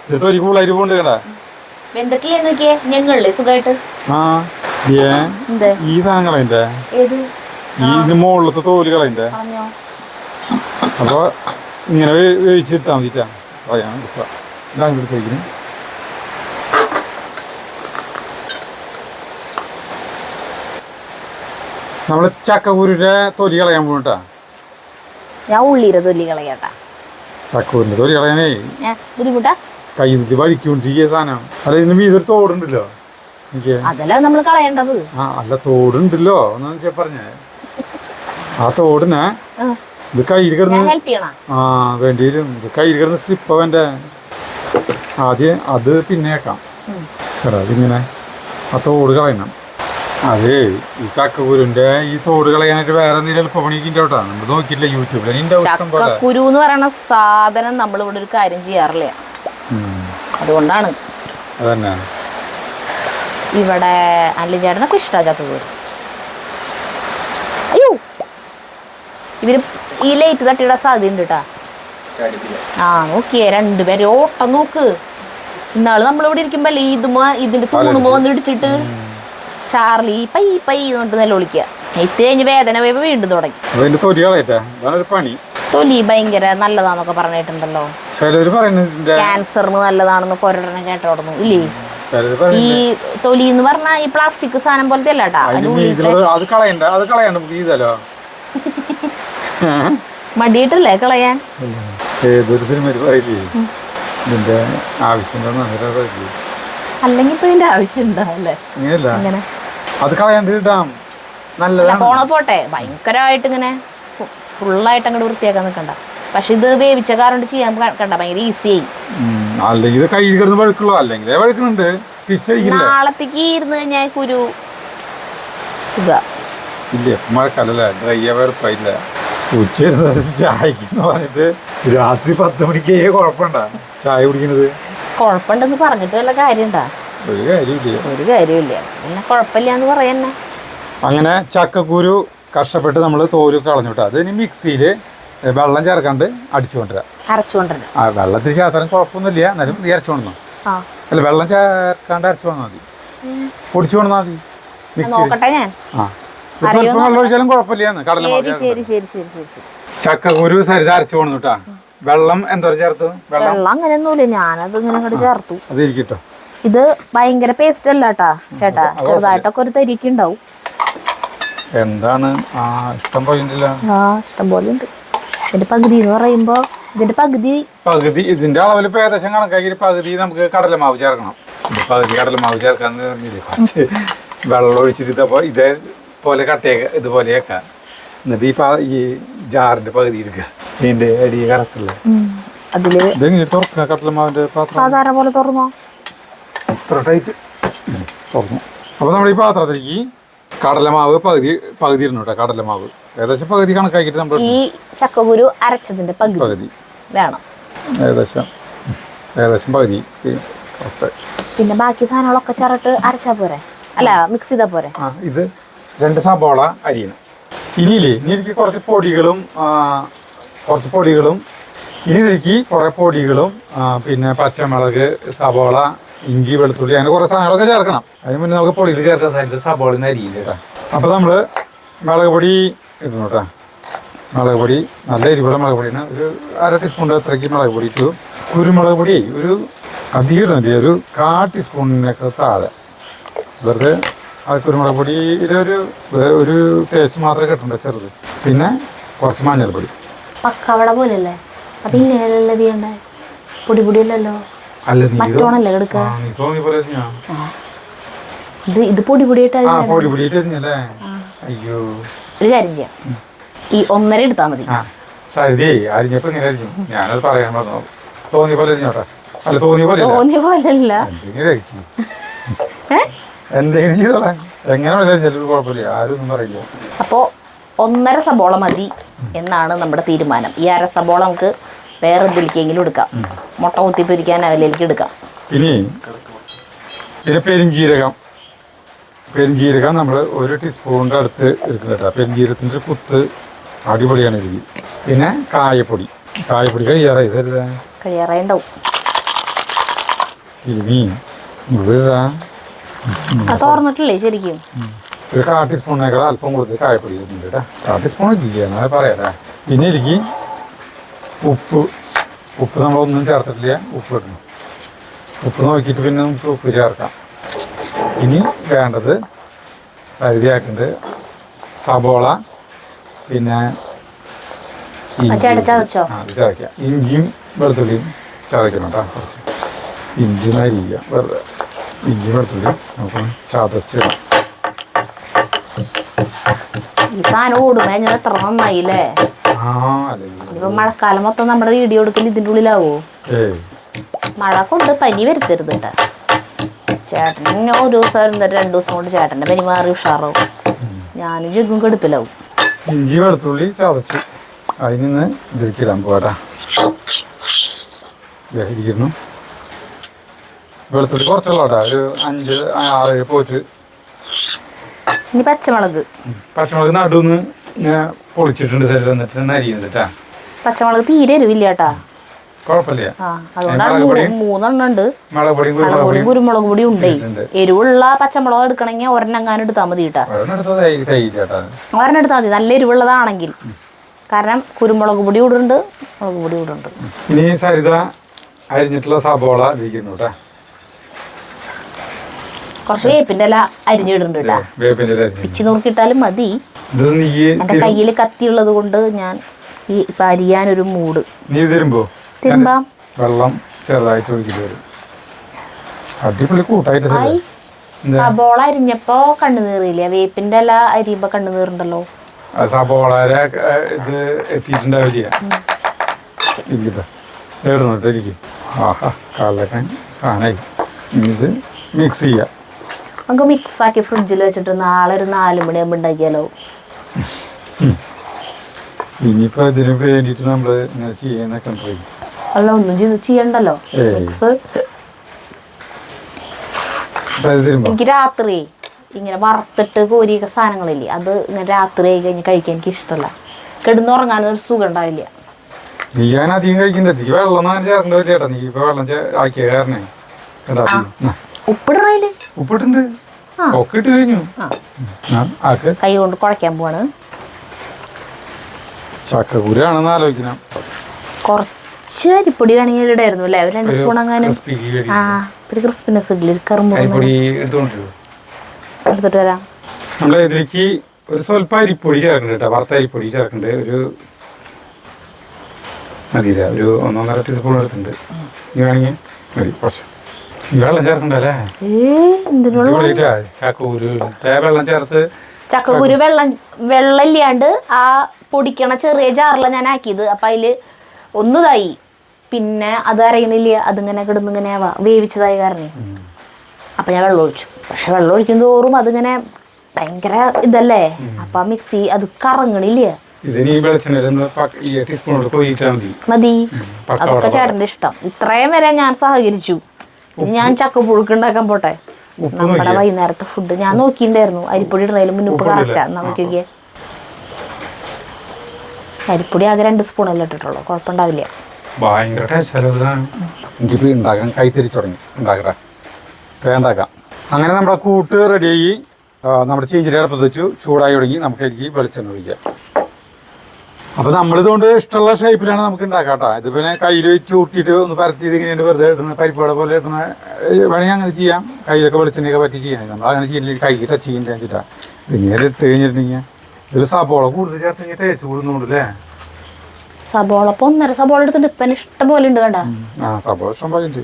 ഇത് തൊലി കൂളായിട്ട് പോണ്ട് കേട്ടാ. വെന്തിട്ടില്ലേ നോക്കിയേ ഞങ്ങളില്ലേ സുഖമായിട്ട്. ആ എന്ത് ഈ സാധനം കളയണ്ടേ? ഏത്? ഈ ഇതിന്റെ മുകളിലത്തെ തോല് കളയണ്ടേ? പറഞ്ഞോ. അപ്പോൾ ഇങ്ങനെ വേവിച്ചിട്ടാൽ മതിട്ടാ. പറയാൻ ഇതാങ്കിലേക്ക് നമ്മൾ ചക്കക്കൂരിന്റെ തൊലി കളയാൻ പോകട്ടാ. ഞാൻ ഉള്ളിയുടെ തൊലി കളയാട്ടാ. ചക്കക്കൂരിന്റെ തൊലി കളയാനേ ബുദ്ധിമുട്ടാ. കൈ നിട്ട് വഴിക്കൊണ്ടിരിക്കുക സാധനം. അല്ല, ഇതിന് മീതൊരു തോടുണ്ടല്ലോ. എനിക്ക് അതല്ല നമ്മൾ കളയേണ്ടത്. അല്ല, തോടുണ്ടല്ലോ എന്ന് വെച്ചാ പറഞ്ഞേ. ആ തോടിനെ ഇത് കയ്യിൽ കിടന്ന് വേണ്ടി വരും. ഇത് കയ്യിൽ കിടന്ന് സ്ലിപ്പ് അവൻ്റെ ആദ്യം അത് പിന്നെ ആക്കാം കേട്ടോ. അതിങ്ങനെ ആ തോട് കളയണം. അതേ, ഈ ചക്കക്കുരുന്റെ ഈ തോട് കളയാനായിട്ട് വേറെ എന്തെങ്കിലും എളുപ്പപ്പണിക്ക് കേട്ടോ. നമ്മൾ നോക്കിയില്ല യൂട്യൂബിൽ. ചക്കക്കുരു എന്ന് പറയുന്ന സാധനം നമ്മൾ ഇവിടെ ഒരു കാര്യം ചെയ്യാറില്ല, അതുകൊണ്ടാണ്. അതന്നെ ഇവിടെ അല്ലി ചേട്ടനൊക്കെ ഇഷ്ടമാണ് ചക്കക്കുരു. അയ്യോ, ഇതിന് ഈ ലൈറ്റ് തട്ടിയിടാൻ സാധ്യതയുണ്ട് കേട്ടാ. ആ നോക്കിയേ, രണ്ടുപേരെ ഓട്ടം നോക്ക്. ഇന്നാള് നമ്മളിവിടെ ഇരിക്കുമ്പോ ഇതിന്റെ തൂണുമ്പോ വന്ന് ഇടിച്ചിട്ട് ചാർലി പൈ പൈ എന്നിട്ട് നില വിളിക്കുക. ഇത് കഴിഞ്ഞ് വേദന പോയപ്പോ വീണ്ടും തുടങ്ങി. തൊലി ഭയങ്കര നല്ലതാന്നൊക്കെ പറഞ്ഞിട്ടുണ്ടല്ലോ. ക്യാൻസറിന് നല്ലതാണെന്ന് ഒരെണ്ണം കേട്ടോടുന്നു ഇല്ലേ? ഈ തൊലി എന്ന് പറഞ്ഞാൽ ഈ പ്ലാസ്റ്റിക് സാധനം പോലത്തെ അല്ല കേട്ടാ. മടിയിട്ടല്ലേ കളയാൻ? ഏതൊരു സിനിമയിൽ പറയില്ലേ ഇതിന്റെ ആവശ്യം? അല്ലെങ്കിൽ ഇപ്പൊ ഇതിന്റെ ആവശ്യം ഉണ്ടാവല്ലേ? ഇങ്ങനെയല്ല, അത് കളയാണ്ടിടാം. പോണ പോട്ടെ, ഭയങ്കരമായിട്ട് ഇങ്ങനെ ഫുള്ളായിട്ട് അങ്ങോട്ട് വൃത്തിയാക്കാൻ നിൽക്കണ്ട. പക്ഷെ ഇത് വേവിച്ച കാരണം ചെയ്യാൻ കണ്ട ഭയങ്കര ഈസിയായി. അല്ലെങ്കിൽ ഇത് കയ്യിൽ കിടന്ന് വഴുക്കുള്ളൂ, അല്ലെങ്കിൽ വഴുക്കുന്നുണ്ട്. പ്രാക്ടീസ് ചെയ്യില്ല. നാളത്തേക്ക് ഇരുന്ന് കഴിഞ്ഞാൽ കുരു ഇതാ ഇല്ല മഴക്കാലല്ലേ, ഡ്രൈ വെറുപ്പായില്ല. ഉച്ച ചായക്കെന്ന് പറഞ്ഞിട്ട് രാത്രി 10 മണിക്ക് കുഴപ്പമുണ്ടാ ചായ കുടിക്കുന്നത്? കുഴപ്പമുണ്ടെന്ന് പറഞ്ഞിട്ട് വല്ല കാര്യണ്ടാ? ഒരു കാര്യമില്ല. ഒരു കാര്യമില്ല, പിന്നെ കുഴപ്പമില്ല എന്ന് പറയാന്നെ. അങ്ങനെ ചക്കക്കുരു കഷ്ടപ്പെട്ട് നമ്മൾ തോല് കളഞ്ഞിട്ട് അത് ഇനി മിക്സിയിൽ വെള്ളം ചേർക്കാണ്ട് അടിച്ചു കൊണ്ടുവരാം. അരച്ചുകൊണ്ടിരുന്നു. ആ വെള്ളത്തിൽ ചേർത്താലും കുഴപ്പമൊന്നുമില്ല, എന്നാലും നീ അരച്ചു കൊണ്ടുവന്നു. അല്ല വെള്ളം ചേർക്കാണ്ട് അരച്ചു കൊണ്ടാൽ മതി, പൊടിച്ചു കൊണ്ടാൽ മതി മിക്സിയിൽ. നോക്കട്ടെ ഞാൻ. ആ സ്വല്പം വെള്ളം ഒഴിച്ചാലും കുഴപ്പമില്ലാന്ന്. കടലമാവ് ശരി ശരി ശരി ശരി ശരി. ചക്കക്കുരു സരിത അരച്ചു കൊണ്ടുട്ടാ. വെള്ളം എന്തോരം ചേർത്തു? വെള്ളം അങ്ങനെയൊന്നുമില്ല, ഞാനത് ഇങ്ങനെ അങ്ങോട്ട് ചേർത്തു. അത് ഇരിക്കട്ടോ. ഇത് ഭയങ്കര പേസ്റ്റ് അല്ല കേട്ടാ ചേട്ടാ, ചെറുതായിട്ടൊക്കെ ഒരു തരിക്ക് ഉണ്ടാവും. എന്താണ് ഇഷ്ടം പോയിട്ടില്ല. ഇഷ്ടം പോലെ ഉണ്ട്. ഇതിന്റെ പകുതി എന്ന് പറയുമ്പോ ഇതിന്റെ പകുതി ഇതിന്റെ അളവിൽ ഇപ്പൊ ഏകദേശം കണക്കാക്കി പകുതി നമുക്ക് കടലമാവ് ചേർക്കണം. പകുതി കടലമാവ് ചേർക്കാന്ന് പറഞ്ഞില്ലേ, കുറച്ച് വെള്ളം ഒഴിച്ചിട്ട് ഇതേപോലെ കട്ടയൊക്കെ ഇതുപോലെയൊക്കെ, എന്നിട്ട് ഈ ജാറിന്റെ പകുതി എടുക്കുക. ഇതിന്റെ അടി കറക്കില്ല. അതില് ഇതെങ്ങനെ തുറക്കുക? കടലമാവിന്റെ പാത്രം സാധാരണ പോലെ തുറന്നോ? ഇത്ര ടൈറ്റ് തുറന്നു. അപ്പൊ നമ്മൾ ഈ പാത്രത്തിലേക്ക് കടലമാവ് പകുതി ഇടണം കേട്ടോ. കടലമാവ് ഏകദേശം പകുതി കണക്കാക്കിയിട്ട് നമ്മൾ ഈ ചക്കക്കുരു അരച്ചതിന്റെ പകുതി വേണം. ഏകദേശം പകുതി. പിന്നെ ബാക്കി സാധനങ്ങളൊക്കെ ചേർത്ത് അരച്ചാ പോരെ? അല്ല മിക്സ് ചെയ്താ പോരെ? ഇത് 2 സബോള അരിയണം. ഇനിയില്ലേ എനിക്ക് കുറച്ച് പൊടികളും ഇനി ഇതിലേക്ക് കുറെ പൊടികളും പിന്നെ പച്ചമുളക്, സബോള, ഇഞ്ചി, വെളുത്തുള്ളി അങ്ങനെ കുറേ സാധനങ്ങളൊക്കെ ചേർക്കണം. അതിന് മുന്നേ നമുക്ക് പൊടിയിൽ ചേർക്കാൻ സാധിക്കും. സബോളിൽ നിന്ന് അരിയില്ല കേട്ടോ. അപ്പോൾ നമ്മൾ മുളക് പൊടി ഇടണം കേട്ടോ. മുളക് പൊടി നല്ല എരിവുള്ള മുളക് പൊടിയാണ്. ഒരു 1/2 ടീസ്പൂണിൻ്റെ അത്രയ്ക്ക് മുളക് പൊടി ഇട്ടു. കുരുമുളക് പൊടി ഒരു അധികം ഇടുന്നില്ല, ഒരു 1/4 ടീസ്പൂണിനൊക്കെ താഴെ. വെറുതെ ആ കുരുമുളക് പൊടിയുടെ ഒരു ടേസ്റ്റ് മാത്രമേ കിട്ടണ്ട, ചെറുത്. പിന്നെ കുറച്ച് മഞ്ഞൾപ്പൊടി. പക്കവട പോലെയല്ലേ അത്? ഇങ്ങനെയല്ലേ ചെയ്യണ്ടേ? പൊടിയല്ലല്ലോ. അല്ല മറ്റോണല്ലേ എടുക്കുക? ഇത് പൊടിയായിട്ട് അയ്യോ ഒരു കാര്യം ചെയ്യാം, ഈ 1.5 എടുത്താൽ മതി. സരിതേ അരിഞ്ഞപ്പോ ഇങ്ങനെ അരിഞ്ഞു. ഞാനത് പറയാൻ പറഞ്ഞു. തോന്നിയ പോലെ അരിഞ്ഞോട്ടെ. അല്ല തോന്നിയ പോലെയല്ല, എന്തെങ്കിലും ചെയ്തോളാം. എങ്ങനെ ചിലപ്പോൾ കുഴപ്പമില്ല, ആരും ഒന്നും പറയില്ല. അപ്പോൾ 1.5 സബോള മതി എന്നാണ് നമ്മുടെ തീരുമാനം. ഈ 1/2 സബോള നമുക്ക് വേറെ എന്തിലേക്കെങ്കിലും എടുക്കാം, മുട്ട കുത്തിപ്പൊരിക്കാൻ അതിലേക്ക് എടുക്കാം. പിന്നെ പെരിഞ്ജീരകം നമ്മൾ 1 ടീസ്പൂണിൻ്റെ അടുത്ത് എടുക്കും കേട്ടോ. പെരിഞ്ജീരകത്തിൻ്റെ കുത്ത് അടിപൊളിയാണ് ഇരിക്കും. പിന്നെ കായപ്പൊടി കഴിയാറായി ഉണ്ടാവും. ഇനി തോർന്നിട്ടില്ലേ ശരിക്കും? ഒരു 1/4 ടീസ്പൂണിനേക്കാൾ അല്പം കൂടുതൽ കായപ്പൊടി ഇടുന്നുണ്ട് കേട്ടോ. 1/4 ടീസ്പൂൺ ഇല്ല എന്നാൽ പറയാല്ലേ. പിന്നെ എനിക്ക് ഉപ്പ് നമ്മളൊന്നും ചേർത്തിട്ടില്ല. ഉപ്പ് ഇടണം. ഉപ്പ് നോക്കിയിട്ട് പിന്നെ നമുക്ക് ഉപ്പ് ചേർക്കാം. ഇനി വേണ്ടത് സരിതയാക്കുന്നുണ്ട് സബോള, പിന്നെ ചതയ്ക്കാം. ഇഞ്ചിയും വെളുത്തുള്ളിയും ചതയ്ക്കണം കേട്ടോ. കുറച്ച് ഇഞ്ചി നരിക്കുക, വെറുതെ ഇഞ്ചി വെളുത്തുള്ളി നമുക്ക് ചതച്ചിടാം. ഈ സാധനം ഓടുമ്പോ എത്ര നന്നായില്ലേ? ഇപ്പൊ മഴക്കാലം മൊത്തം നമ്മുടെ വീഡിയോ എടുക്കൽ ഇതിൻ്റെ ഉള്ളിലാവോ? മഴ കൊണ്ട് പനി വരുത്തരുത് കേട്ടാ. ചേട്ടൻ ഒരു ദിവസം 2 ദിവസം കൊണ്ട് ചേട്ടൻ്റെ പനി മാറി ഉഷാറാവും. ഞാനും ജഗ്ഗും കെടുപ്പിലാവും. ഇഞ്ചി വെളുത്തുള്ളി ചതച്ചു അതിൽ നിന്ന് ഇതിരിക്കിടാൻ പോകാട്ടാ. ഇരിക്കുന്നു. വെളുത്തുള്ളി കുറച്ചുള്ള കേട്ടാ, ഒരു 5-6 പോറ്റ്. ഇനി പച്ചമുളക് നടുന്ന് പൊളിച്ചിട്ടുണ്ട്. സരി തന്നിട്ട് അരിയുന്നത് കേട്ടാ. പച്ചമുളക് തീരെ എരിവില്ല കേട്ടാ, കുഴപ്പമില്ല. അതുകൊണ്ടാണ് 3 ഉണ്ട്. മുളക് കുരുമുളക് പൊടി ഉണ്ട്. എരിവുള്ള പച്ചമുളക് എടുക്കണമെങ്കിൽ 1 എങ്ങാനും എടുത്താൽ മതി കേട്ടാ. 1 എടുത്താൽ മതി നല്ല എരിവുള്ളതാണെങ്കിൽ. കാരണം കുരുമുളക് പൊടി ഇടുന്നുണ്ട്, മുളക് പൊടി ഇടുന്നുണ്ട്. ഇനി സരിത അരിഞ്ഞിട്ടുള്ള സബോള ഇരിക്കുന്നു കേട്ടാ. കുറച്ച് വേപ്പിന്റെ ഇല അരിഞ്ഞിടുന്നുണ്ട് കേട്ടാ. പിച്ചി നോക്കിയിട്ടാലും മതി. എന്റെ കയ്യിൽ കത്തിയുള്ളത് കൊണ്ട് ഞാൻ ഈ അരിയാനൊരു മൂട്. തിരുമ്പാം. വെള്ളം ചെറുതായിട്ട് ഒഴിക്കിട്ട് വരും. അടിപൊളി കൂട്ടായിട്ട്. സബോള അരിഞ്ഞപ്പോ കണ്ണുനീറിയില്ല? വേപ്പിന്റെ ഇല അരിയുമ്പോ കണ്ണുനീറുണ്ടല്ലോ. സബോള ഇത് എത്തിയിട്ടുണ്ടാവില്ല. ഇരിക്കട്ടെ ഇടുന്നുണ്ട്. ഇരിക്കും. ആഹാ കാലക്കാൻ സാധനമായി. ഇത് മിക്സ് ചെയ്യാം. നമുക്ക് മിക്സാക്കി ഫ്രിഡ്ജിൽ വെച്ചിട്ട് നാളെ ഒരു 4 മണിയാകുമ്പോൾ ഉണ്ടാക്കിയാലോ? ഇനിയിപ്പോൾ ഇതിന് വേണ്ടിയിട്ട് നമ്മൾ ഇങ്ങനെ ചെയ്യുന്നൊക്കെ പോയി. അല്ല ഒന്നും ചെയ്യണ്ടല്ലോ. മിക്സ് എനിക്ക് രാത്രി ഇങ്ങനെ വറുത്തിട്ട് കോരിയൊക്കെ സാധനങ്ങളില്ലേ, അത് ഇങ്ങനെ രാത്രി ആയി കഴിഞ്ഞ് കഴിക്കാൻ എനിക്ക് ഇഷ്ടമല്ല. കിടന്നുറങ്ങാനൊരു സുഖം ഉണ്ടാവില്ല. ഞാൻ അധികം കഴിക്കണ്ട. നീ വെള്ളം ചേർക്കണ്ട ചേട്ടാ. നീ ഇപ്പൊ വെള്ളം ആക്കിയ കാരണേ. ഉപ്പിടണേല് ഉപ്പിട്ടുണ്ട്. ഒക്കെ ഇട്ട് കഴിഞ്ഞു. കൈ കൊണ്ട് കുഴക്കാൻ പോവാണ്. ചക്കക്കുരാണെന്ന് ആലോചിക്കണം. കുറച്ച് അരിപ്പൊടി വേണമെങ്കിൽ ഇടായിരുന്നു അല്ലേ? ഒരു 2 സ്പൂൺ അങ്ങനെ. ആ ഒരു ക്രിസ്പിനെസ് ഇല്ല. കറുമ്പ് എടുത്തിട്ട് വരാം. നമ്മളെ ഇതിലേക്ക് ഒരു സ്വല്പം അരിപ്പൊടി ചേർക്കണ്ട കേട്ടോ. വറുത്ത അരിപ്പൊടി ചേർക്കണ്ട്. ഒരു മതിയില്ല, ഒരു 1.5 ടീസ്പൂൺ എടുത്തിട്ടുണ്ട്. നീ വേണമെങ്കിൽ മതി. കുറച്ച് വെള്ളം ചേർക്കണ്ടല്ലേ? ചക്കക്കുരു വെള്ളം ചേർത്ത്. ചക്കക്കുരു വെള്ളമില്ലാണ്ട് ആ പൊടിക്കണ ചെറിയ ജാറില ഞാൻ ആക്കിയത്. അപ്പൊ അതില് ഒന്നതായി, പിന്നെ അത് അറിയണില്ല, അതിങ്ങനെ കിടന്നിങ്ങനെ വേവിച്ചതായി കാരണം. അപ്പൊ ഞാൻ വെള്ളം ഒഴിച്ചു. പക്ഷെ വെള്ളം ഒഴിക്കും തോറും അതിങ്ങനെ ഭയങ്കര ഇതല്ലേ. അപ്പൊ മിക്സി അത് കറങ്ങണില്ല. മതി, അതൊക്കെ ചേട്ടന്റെ ഇഷ്ടം. ഇത്രയും വരെ ഞാൻ സഹകരിച്ചു. ഞാൻ ചക്കപ്പുഴുക്ക് ഉണ്ടാക്കാൻ പോട്ടെ. നമ്മുടെ വൈകുന്നേരത്തെ ഫുഡ് ഞാൻ നോക്കിണ്ടായിരുന്നു. അരിപ്പൊടി ഇടുന്നതിലും മുന്നുപ്പ് കറക്റ്റാ. നോക്കിയൊക്കെ അരിപ്പൊടി ആകെ 2 സ്പൂണല്ലേ ഇട്ടിട്ടുള്ളൂ. കുഴപ്പമുണ്ടാവില്ല. ഭയങ്കര ഉണ്ടാക്കാൻ കൈത്തിരിച്ചു തുടങ്ങി. ഉണ്ടാക്കാം. അങ്ങനെ നമ്മുടെ കൂട്ട് റെഡിയായി. നമ്മുടെ ചീഞ്ചിരി അടുപ്പത്ത് വെച്ചു. ചൂടായി തുടങ്ങി. നമുക്ക് എനിക്ക് വെളിച്ചെണ്ണ ഒഴിക്കാം. അപ്പോൾ നമ്മളിതുകൊണ്ട് ഇഷ്ടമുള്ള ഷേപ്പിലാണ് നമുക്ക് ഉണ്ടാക്കാം കേട്ടോ. ഇത് പിന്നെ കയ്യിൽ വെച്ച് കൂട്ടിയിട്ട് ഒന്ന് പരത്തി ഇങ്ങനെ വെറുതെ ഇടുന്ന പരിപ്പുവട പോലെ ഇടുന്ന വേണമെങ്കിൽ അങ്ങനെ ചെയ്യാം. കയ്യിലൊക്കെ വെളിച്ചെണ്ണയൊക്കെ പറ്റി ചെയ്യാൻ. നമ്മൾ അങ്ങനെ ചെയ്യുന്നില്ല. കൈ ടച്ച് ചെയ്യാൻ വെച്ചിട്ടാണ്. പിന്നീട് ഇട്ട് കഴിഞ്ഞിട്ടുണ്ടെങ്കിൽ ഇതിൽ സബോള കൂടുതൽ ചേർത്ത് കഴിഞ്ഞാൽ ടേസ്റ്റ് കൂടുന്നുണ്ടല്ലേ? സബോള 1.5 സബോള എടുത്തിട്ട് ഇപ്പം ഇഷ്ടം പോലെ ഉണ്ട് കണ്ട. സബോള ഇഷ്ടം പോലെ ഉണ്ട്.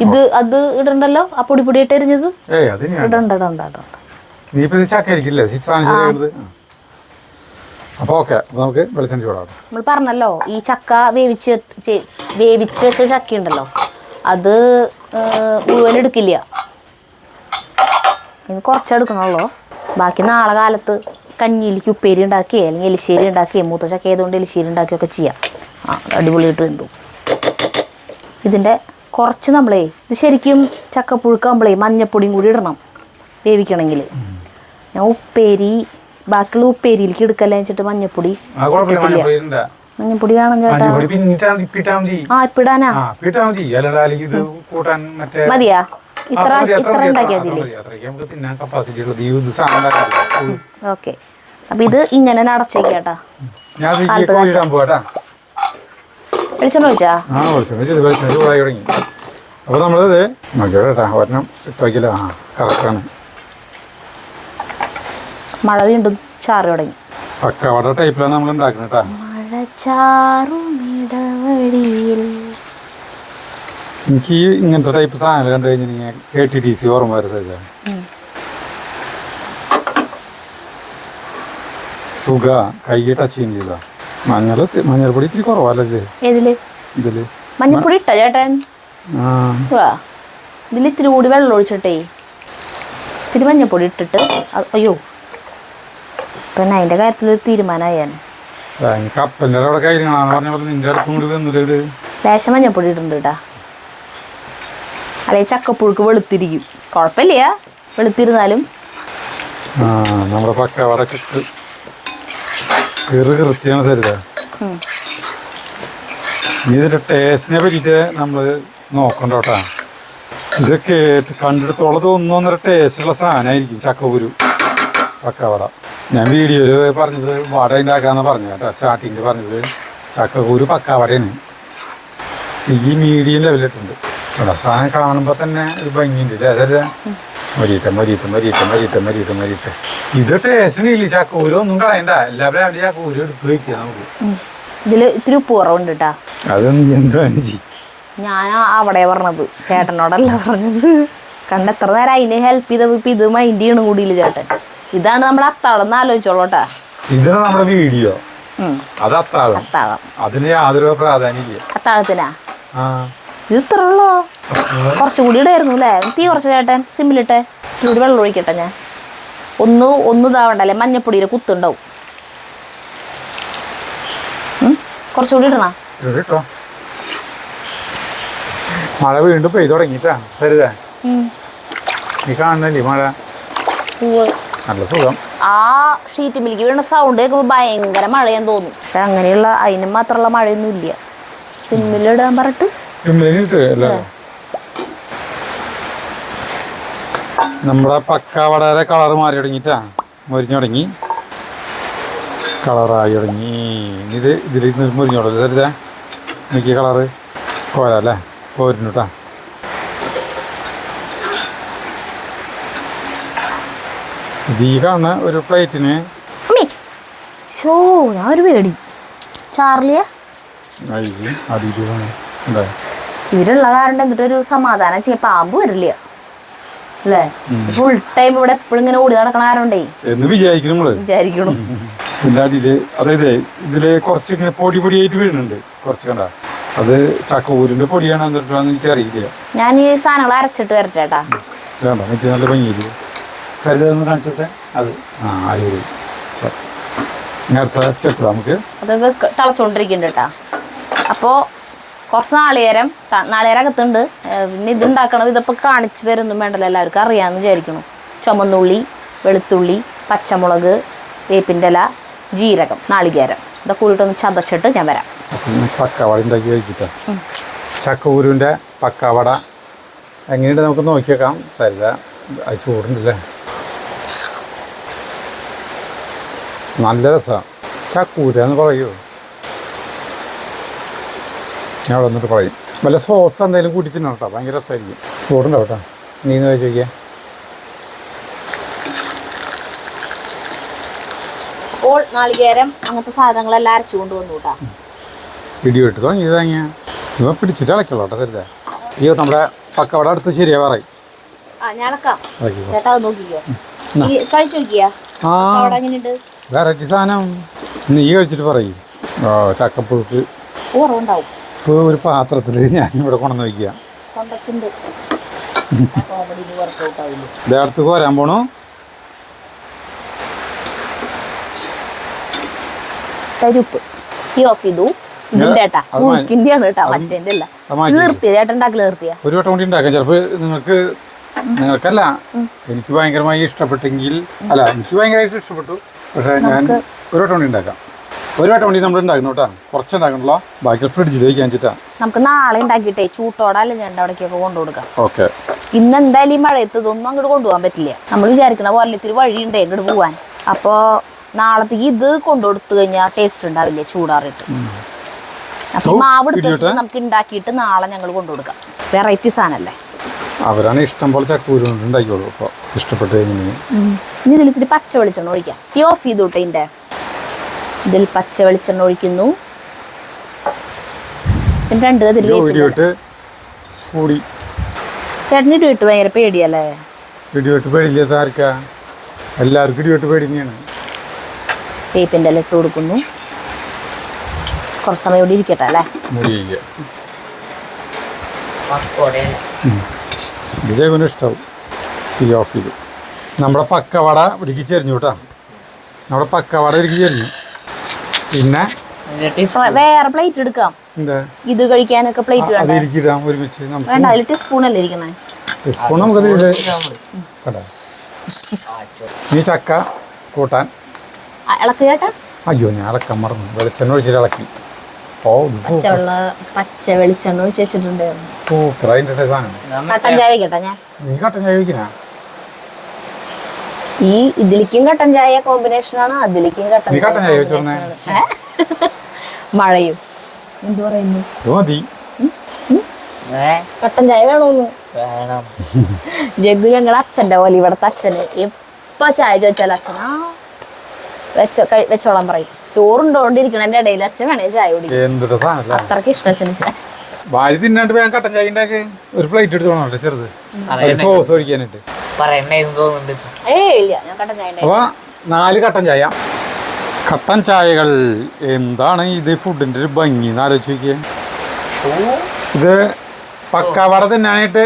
ഇത് അത് ഇടണ്ടല്ലോ. ആ പൊടിയായിട്ട് എരിഞ്ഞത് ഇടണ്ട. നീ ഇപ്പൊ ചക്കയിരിക്കില്ലേ? അപ്പോൾ ഓക്കെ. അപ്പോൾ നമുക്ക് വെളിച്ചെണ്ണ ചൂടാക്കാം. നമ്മൾ പറഞ്ഞല്ലോ ഈ ചക്ക വേവിച്ച് വെച്ച ചക്ക ഉണ്ടല്ലോ, അത് മുഴുവൻ എടുക്കില്ല. ഇനി കുറച്ചെടുക്കണമല്ലോ. ബാക്കി നാളെ കാലത്ത് കഞ്ഞിയിലേക്ക് ഉപ്പേരി ഉണ്ടാക്കിയേ അല്ലെങ്കിൽ എലിശ്ശേരി ഉണ്ടാക്കിയേ, മൂത്ത ചക്ക ആയതുകൊണ്ട് എലിശ്ശേരി ഉണ്ടാക്കിയൊക്കെ ചെയ്യാം. അടിപൊളിയായിട്ട് വെന്തു. ഇതിൻ്റെ കുറച്ച് നമ്മളേ ഇത് ശരിക്കും ചക്കപ്പുഴുക്കാകുമ്പോഴേ മഞ്ഞപ്പൊടിയും കൂടി ഇടണം വേവിക്കണമെങ്കിൽ. ഞാൻ ഉപ്പേരി ബാക്കിയുള്ള ഉപ്പേരിയിലേക്ക് എടുക്കല്ലേ വെച്ചിട്ട് മഞ്ഞപ്പൊടി വേണം ചേട്ടാ. ഇപ്പിടാനാ മതിയാ? ഇത്ര ഉണ്ടാക്കിയാൽ മതിയില്ലേ? ഓക്കെ. അപ്പൊ ഇത് ഇങ്ങനെ അടച്ചേക്കാട്ടാ. വെളിച്ചെണ്ണ ഒഴിച്ചാ? അപ്പൊ നമ്മളിത് ഒരെണ്ണം ഇട്ട് വയ്ക്കില്ല. കറക്റ്റാണ്. മഴ വീണ്ടും ചാറി തുടങ്ങി. പക്കവട ടൈപ്പിലാണ് നമ്മൾ ഉണ്ടാക്കുന്നത് കേട്ടോ. മഴ ചാറുമിടവഴിയിൽ. എനിക്ക് ഇങ്ങനത്തെ ടൈപ്പ് സാധനങ്ങൾ കണ്ടു കഴിഞ്ഞാൽ KTTC ഓർമ്മ വരുന്നത്. സുഖ കൈ ടച്ച് ചെയ്യുന്നില്ല. മഞ്ഞൾപ്പൊടി ഇത്തിരി കുറവല്ലേ ഇതില്? മഞ്ഞൾപ്പൊടി ഇട്ടാ ചേട്ടൻ? ഇതിൽ ഇത്തിരി കൂടി വെള്ളം ഒഴിച്ചിട്ടേ ഇത്തിരി മഞ്ഞൾപ്പൊടി ഇട്ടിട്ട്. അയ്യോ, പിന്നെ അതിന്റെ കാര്യത്തിൽ തീരുമാനമായാണ്. ലേശം മഞ്ഞൾപ്പൊടി ഇട്ടുണ്ട് കേട്ടാ. അല്ലെങ്കിൽ ചക്കപ്പുഴുക്ക് വെളുത്തിരിക്കും. കുഴപ്പമില്ല വെളുത്തിരുന്നാലും. നമ്മുടെ പക്കവടക്ക് കൃത്യമാണ് തരുക. ഇതിന്റെ ടേസ്റ്റിനെ പറ്റിയിട്ട് നമ്മൾ നോക്കണ്ട കേട്ടാ. ഇതൊക്കെ കണ്ടെടുത്തോളത് 1.5 ടേസ്റ്റുള്ള സാധനമായിരിക്കും ചക്കക്കുരു പക്കവട. ഞാൻ വീഡിയോയിൽ പറഞ്ഞത് വട ഉണ്ടാക്കാന്ന് പറഞ്ഞു കേട്ടോ. സ്റ്റാർട്ടിങ്ങിൽ പറഞ്ഞത് ചക്കക്കുരു പക്കവടയാണ്. ഈ മീഡിയം ലെവലിട്ടുണ്ട് കേട്ടോ. സാധനം കാണുമ്പോൾ തന്നെ ഒരു ഭംഗിയുണ്ട്. അതല്ല മരിയിട്ട് ഇത് ടേസ്റ്റിനില്ല. ചക്കക്കുരു ഒന്നും കളയണ്ട. എല്ലാവരും അവിടെ ചക്കക്കുരു എടുത്ത് വയ്ക്കുക. നമുക്ക് ഇതിൽ ഇത്തിരി ഉപ്പ് കുറവുണ്ട് കേട്ടാ. അതൊന്നും എന്താണ് ചെയ്യും. ഞാൻ അവിടെ പറഞ്ഞത് ചേട്ടനോടല്ല പറഞ്ഞത്. കണ്ട എത്ര നേരം അതിനെ ഹെൽപ്പ് ചെയ്തപ്പോ ഇപ്പൊ ഇത് മൈൻഡ് ചെയ്യണം കൂടിയില്ല ചേട്ടൻ. ഇതാണ് നമ്മുടെ അത്താഴം ആലോചിച്ചോളൂട്ടാ. ഇതാണ് നമ്മുടെ വീഡിയോ. അത് അത്താഴം. അതിന് യാതൊരു പ്രാധാന്യമില്ല. അത്താഴത്തിനാ ഇത് ഇത്ര ഉള്ളോ? കുറച്ചുകൂടി ഇടായിരുന്നു അല്ലേ? തീ കുറച്ച് ചേട്ടൻ സിമ്മിലിട്ടെ. ഇച്ചിരി വെള്ളം ഒഴിക്കട്ടെ ഞാൻ. ഒന്ന് ഇതാവണ്ടല്ലേ, മഞ്ഞപ്പൊടിയിൽ കുത്തുണ്ടാവും. കുറച്ചുകൂടി ഇടണോ? കേട്ടോ മഴ വീണ്ടും പെയ്തു തുടങ്ങിട്ടാ. സരിതാ നീ കാണുന്നല്ലേ മഴ? നല്ല സുഖം. ആ ഷീറ്റ് മില്ലിക്ക് വീണ സൗണ്ട് കേൾക്കുമ്പോൾ ഭയങ്കര മഴയെന്ന് തോന്നും. പക്ഷെ അങ്ങനെയുള്ള അതിന് മാത്രമുള്ള മഴയൊന്നും ഇല്ല. സിമ്മിലിടാൻ പറഞ്ഞിട്ട് നമ്മുടെ പക്കാവടയുടെ കളർ മാറി തുടങ്ങിട്ടാ. മൊരിഞ്ഞു തുടങ്ങി, കളറായി തുടങ്ങി. ഇതിലേക്ക് മുരിഞ്ഞു തുടങ്ങി. സരിതാ എനിക്ക് കളറ് പോരല്ലേ? പോരുന്നു കേട്ടാ. ഈ കാണുന്ന ഒരു പ്ലേറ്റിന് ഞാൻ ഒരു പേടി ചാർലിയ ഇവരുള്ള കാരണം എന്നിട്ടൊരു സമാധാനം ചെയ്യാൻ പാമ്പ് വരില്ല അല്ലേ? ഫുൾ ടൈം ഇവിടെ എപ്പോഴും ഇങ്ങനെ ഓടി നടക്കണ ആരുണ്ടേ എന്ന് വിചാരിക്കണം. പിന്നെ അതില് അതായത് ഇതില് കുറച്ച് ഇങ്ങനെ പൊടിയായിട്ട് വീഴുന്നുണ്ട്. കുറച്ച് കണ്ട അത് ചക്കൂരിന്റെ പൊടിയാണ് എന്നിട്ടാന്ന് എനിക്ക് അറിയില്ല. ഞാൻ ഈ സാധനങ്ങൾ അരച്ചിട്ട് വരട്ടേട്ടാ. വേണ്ട എനിക്ക് നല്ല ഭംഗിയില്ല. സരിതൊന്ന് കാണിച്ചോട്ടെ. അത് അടുത്ത സ്റ്റെപ്പ് നമുക്ക് അതൊക്കെ തിളച്ചോണ്ടിരിക്കുന്നുണ്ട് കേട്ടാ. അപ്പോൾ കുറച്ച് നാളികേരകത്തുണ്ട്. പിന്നെ ഇതുണ്ടാക്കണം. ഇതൊക്കെ കാണിച്ചു തരൊന്നും വേണ്ടല്ലോ, എല്ലാവർക്കും അറിയാമെന്ന് വിചാരിക്കണം. ചുമന്നുള്ളി, വെളുത്തുള്ളി, പച്ചമുളക്, വേപ്പിൻ്റെ ഇല, ജീരകം, നാളികേരം ഇതൊക്കെ കൂടിയിട്ടൊന്ന് ചതച്ചിട്ട് ഞാൻ വരാം. പക്കാവട ഉണ്ടാക്കി കഴിച്ചിട്ടാ. ചക്കൂരിൻ്റെ പക്കാവട എങ്ങനെയുണ്ട് നമുക്ക് നോക്കിയേക്കാം. സരിത അത് ചൂടുണ്ടല്ലേ, നല്ല രസമാണ്. ചക്കൂരാന്ന് പറയുമോ? ഞാൻ അവിടെ വന്നിട്ട് പറയും. വല്ല സോസ് എന്തെങ്കിലും കൂട്ടി തിന്നണം കേട്ടോ, ഭയങ്കര രസമായിരിക്കും. ചൂടുണ്ടോ കേട്ടോ? നീന്ന് കഴിച്ച് നോക്കിയാൽ. അപ്പോൾ നാളികേരം അങ്ങനത്തെ സാധനങ്ങളെല്ലാം അരച്ചു കൊണ്ടുവന്നു കേട്ടാ. ഇടി വെട്ട് തുടങ്ങി തേങ്ങ ഇവ പിടിച്ചിട്ട് ഇളക്കുള്ളൂ കേട്ടോ. സരിത അയ്യോ നമ്മുടെ പക്കവട അടുത്ത് ശരിയാ പറയും. ചേട്ടാ നോക്കിക്കോ, കഴിച്ചു നോക്കിയാ വെറൈറ്റി സാധനം. നീ കഴിച്ചിട്ട് പറയും. ഓ ചക്കപ്പുഴുക്ക് ഓർവുണ്ടാവും. ഇപ്പോൾ ഒരു പാത്രത്തിൽ ഞാൻ ഇവിടെ കൊണ്ടുവന്ന് വയ്ക്കുക. അടുത്ത് കോരാൻ പോണു. തരുപ്പ് ഈ ഓഫ് ചെയ്തു. ഇതിന്റെ ഏട്ടാ മുഴുക്കിന്റെയാണ് കേട്ടാ, മറ്റേന്റെ അല്ല. നിർത്തിയ ചേട്ടൻ ഉണ്ടാക്കൽ നിർത്തിയ ഒരു വട്ടം കൂടി ഉണ്ടാക്കാം. ചിലപ്പോൾ നിങ്ങൾക്കല്ല എനിക്ക് ഭയങ്കരമായി ഇഷ്ടപ്പെട്ടെങ്കിൽ അല്ല എനിക്ക് ഭയങ്കരമായിട്ട് ഇഷ്ടപ്പെട്ടു. പക്ഷേ ഞാൻ ഒരു വട്ടം കൂടി ഉണ്ടാക്കാം. ഒരു വട്ടം കൂടി നമ്മൾ ഉണ്ടാക്കണം കേട്ടോ. കുറച്ച് ഉണ്ടാക്കണല്ലോ, ബാക്കി ഫ്രിഡ്ജിൽ വയ്ക്കാൻ വെച്ചിട്ടാ. നമുക്ക് നാളെ ഉണ്ടാക്കിയിട്ടേ ചൂട്ടോടല്ല ഞാൻ അവിടേക്കൊക്കെ കൊണ്ടുകൊടുക്കാം. ഓക്കെ. ഇന്ന് എന്തായാലും ഈ മഴയത്ത് ഇതൊന്നും അങ്ങോട്ട് കൊണ്ടുപോകാൻ പറ്റില്ല. നമ്മൾ വിചാരിക്കണ പോലെ ഇത്തിരി വഴിയുണ്ടേ ഇങ്ങോട്ട് പോവാൻ. അപ്പോൾ നാളത്തേക്ക് ഇത് കൊണ്ടുകൊടുത്തു കഴിഞ്ഞാൽ ടേസ്റ്റ് ഉണ്ടാവില്ലേ ചൂടാറിയിട്ട്. അപ്പൊ മാവ് എടുത്ത് നമുക്ക് ഉണ്ടാക്കിയിട്ട് നാളെ ഞങ്ങൾ കൊണ്ടുകൊടുക്കാം. വെറൈറ്റി സാധനല്ലേ. അവരാണ് ഇഷ്ടം പോലെ ചക്കൂര് ഉണ്ടാക്കിയോളൂ. അപ്പോൾ ഇഷ്ടപ്പെട്ട് കഴിഞ്ഞാൽ ഇനി ഇതിൽ ഇത്തിരി പച്ച വെളിച്ചെണ്ണ ഒഴിക്കാം. ഈ ഓഫ് ചെയ്തു കേട്ടോ. ഇതിൽ പച്ച വെളിച്ചെണ്ണ ഒഴിക്കുന്നു. പിന്നെ രണ്ട് ചേട്ടനിട്ട് വിട്ട് ഭയങ്കര പേടിയല്ലേ? ഇടിവെട്ട് പേടിയില്ലാത്ത ആർക്കാ? എല്ലാവർക്കും ഇടിവെട്ട് പേടി തന്നെയാണ്. വേപ്പിൻ്റെ ഇല ഇട്ട് കൊടുക്കുന്നു. കുറച്ച് സമയം ഇവിടെ ഇരിക്കട്ടെ അല്ലേ? വിജയകുന് ഇഷ്ടമാവും. തീ ഓഫ് ചെയ്തു. നമ്മുടെ പക്കവട ഇടുക്കി ചെരിഞ്ഞു കേട്ടോ. നമ്മുടെ പക്കവട ഇടുക്കി ചെരിഞ്ഞു. പിന്നെ വേറെ പ്ലേറ്റ് എടുക്കാം. എന്താ ഇത് കഴിക്കാനൊക്കെ പ്ലേറ്റ് ഇരിക്കിടാം ഒരുമിച്ച്. വേണ്ട, അതിൽ ടീസ്പൂൺ അല്ലേ ഇരിക്കണേ? ടീസ്പൂൺ നമുക്ക് കേട്ടോ. ഈ ചക്ക കൂട്ടാൻ ഇളക്ക് ചേട്ടാ. അയ്യോ ഞാൻ ഇളക്കാൻ മറന്നു. വെളിച്ചെണ്ണ ഒഴിച്ചിട്ട് ഇളക്കി. പച്ച വെളിച്ചെണ്ണ ഒഴിച്ച് വെച്ചിട്ടുണ്ട്. സൂപ്പർ. അതിൻ്റെ സാധനം കട്ടൻ ചായ കേട്ടാ. ഞാൻ നീ കട്ടൻ ചായ വയ്ക്കണ ഈ ഇതിലേക്കും കട്ടൻ ചായ കോമ്പിനേഷനാണ്, അതിലേക്കും കട്ടൻ ചായ മഴയും എന്തു പറയുന്നു. കട്ടൻ ചായ വേണോന്ന് ജഗ്ഗു ഞങ്ങളുടെ അച്ഛൻ്റെ പോലെ. ഇവിടുത്തെ അച്ഛന് എപ്പ ചായ ചോദിച്ചാലും അച്ഛനാ വെച്ചോളാൻ പറയും. ചോറുണ്ടോണ്ടിരിക്കണതിന്റെ ഇടയിൽ അച്ഛൻ വേണേ ചായ കുടിക്കും. അത്രക്ക് ഇഷ്ടം അച്ഛന് ചായ. വാരി തിന്നാണ്ട് വേഗം കട്ടൻ ചായ ഉണ്ടാക്കി ഒരു പ്ലേറ്റ് എടുത്ത് പോകണോ ചെറുത് സോസ് ഒഴിക്കാനായിട്ട്. ഇല്ല, ഞാൻ കട്ടൻ ചായ. അപ്പൊ 4 കട്ടൻ ചായ. കട്ടൻ ചായകൾ എന്താണ് ഇത് ഫുഡിന്റെ ഒരു ഭംഗി എന്ന് ആലോചിച്ച് നോക്കിയേ. ഇത് പക്കാവട തിന്നാനായിട്ട്